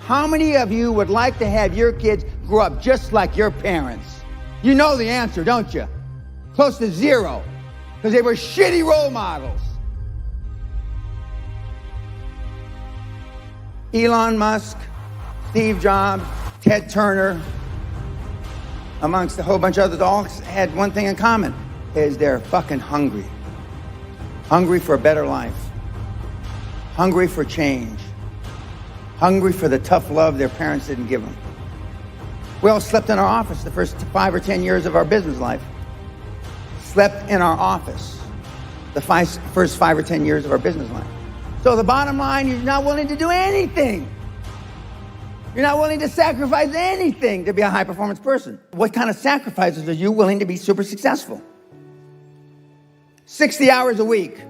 How many of you would like to have your kids grow up just like your parents? You know the answer, don't you? Close to zero, because they were shitty role models. Elon Musk, Steve Jobs, Ted Turner, amongst a whole bunch of others, all had one thing in common, is they're fucking hungry. Hungry for a better life. Hungry for change. Hungry for the tough love their parents didn't give them. We all slept in our office the first 5 or 10 years of our business life. Slept in our office the first 5 or 10 years of our business life. So the bottom line, you're not willing to do anything. You're not willing to sacrifice anything to be a high-performance person. What kind of sacrifices are you willing to be super successful? 60 hours a week.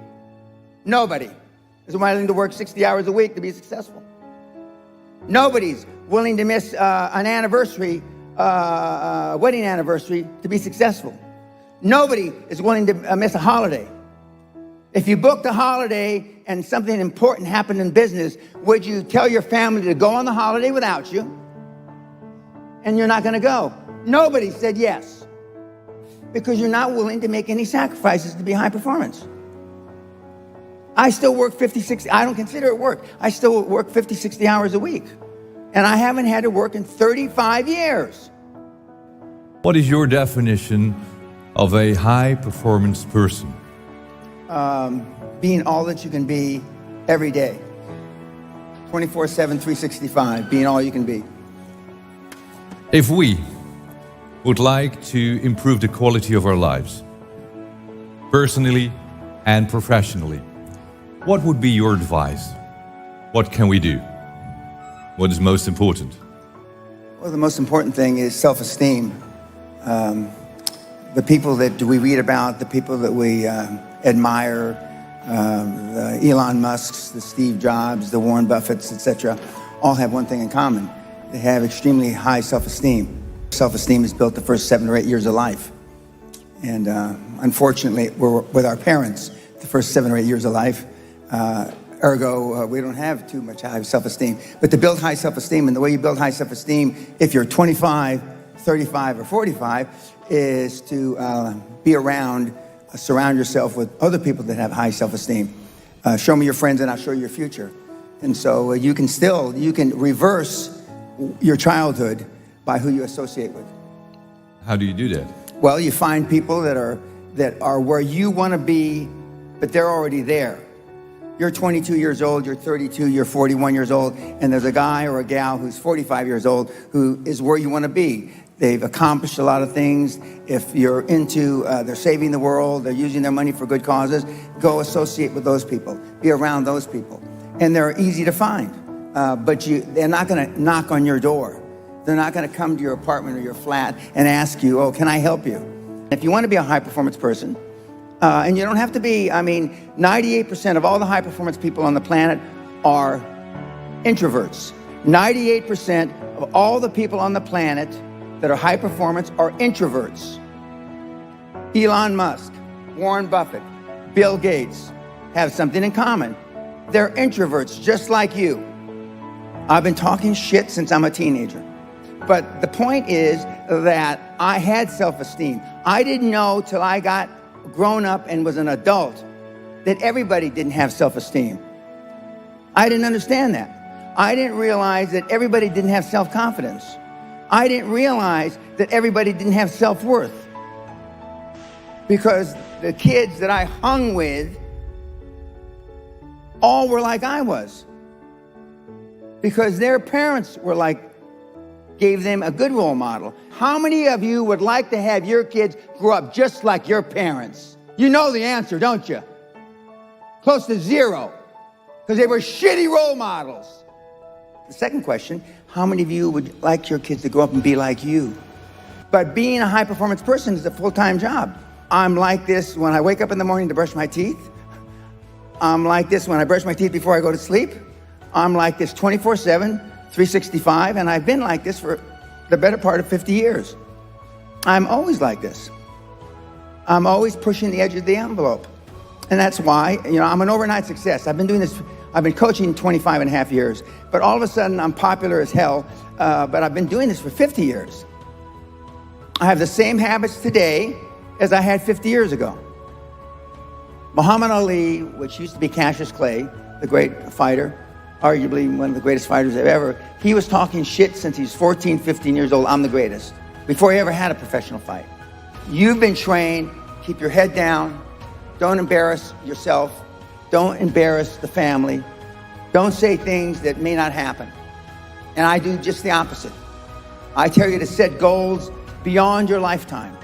Nobody is willing to work 60 hours a week to be successful. Nobody's willing to miss an anniversary, wedding anniversary, to be successful. Nobody is willing to miss a holiday. If you booked a holiday and something important happened in business, would you tell your family to go on the holiday without you? And you're not going to go. Nobody said yes, because you're not willing to make any sacrifices to be high performance. I still work 50, 60, I don't consider it work. I still work 50, 60 hours a week. And I haven't had to work in 35 years. What is your definition of a high performance person? Being all that you can be every day. 24/7, 365, being all you can be. If we would like to improve the quality of our lives, personally and professionally, what would be your advice? What can we do? What is most important? Well, the most important thing is self-esteem. The people that we read about, the people that we admire, the Elon Musks, the Steve Jobs, the Warren Buffetts, etc., all have one thing in common. They have extremely high self-esteem. Self-esteem is built the first 7 or 8 years of life. And unfortunately, we're with our parents the first 7 or 8 years of life. Ergo, we don't have too much high self-esteem. But to build high self-esteem, and the way you build high self-esteem, if you're 25, 35, or 45, is to be around, surround yourself with other people that have high self-esteem. Show me your friends and I'll show you your future. And so you can reverse your childhood by who you associate with. How do you do that? Well, you find people that are where you want to be, but they're already there. You're 22 years old, you're 32, you're 41 years old, and there's a guy or a gal who's 45 years old who is where you want to be. They've accomplished a lot of things. If you're into, they're saving the world, they're using their money for good causes, go associate with those people. Be around those people. And they're easy to find, but they're not going to knock on your door. They're not going to come to your apartment or your flat and ask you, oh, can I help you? If you want to be a high-performance person, and you don't have to be, 98% of all the high-performance people on the planet are introverts. 98% of all the people on the planet that are high performance are introverts. Elon Musk, Warren Buffett, Bill Gates have something in common. They're introverts just like you. I've been talking shit since I'm a teenager. But the point is that I had self-esteem. I didn't know till I got grown up and was an adult that everybody didn't have self-esteem. I didn't understand that. I didn't realize that everybody didn't have self-confidence. I didn't realize that everybody didn't have self-worth. Because the kids that I hung with all were like I was. Because their parents were gave them a good role model. How many of you would like to have your kids grow up just like your parents? You know the answer, don't you? Close to zero, because they were shitty role models. The second question, how many of you would like your kids to grow up and be like you? But being a high-performance person is a full-time job. I'm like this when I wake up in the morning to brush my teeth. I'm like this when I brush my teeth before I go to sleep. I'm like this 24/7, 365, and I've been like this for the better part of 50 years. I'm always like this. I'm always pushing the edge of the envelope. And that's why, I'm an overnight success. I've been doing this, I've been coaching 25 and a half years, but all of a sudden I'm popular as hell, but I've been doing this for 50 years. I have the same habits today as I had 50 years ago. Muhammad Ali, which used to be Cassius Clay, the great fighter, arguably one of the greatest fighters ever, he was talking shit since he was 14, 15 years old, I'm the greatest, before he ever had a professional fight. You've been trained, keep your head down, don't embarrass yourself, don't embarrass the family, don't say things that may not happen. And I do just the opposite. I tell you to set goals beyond your lifetime.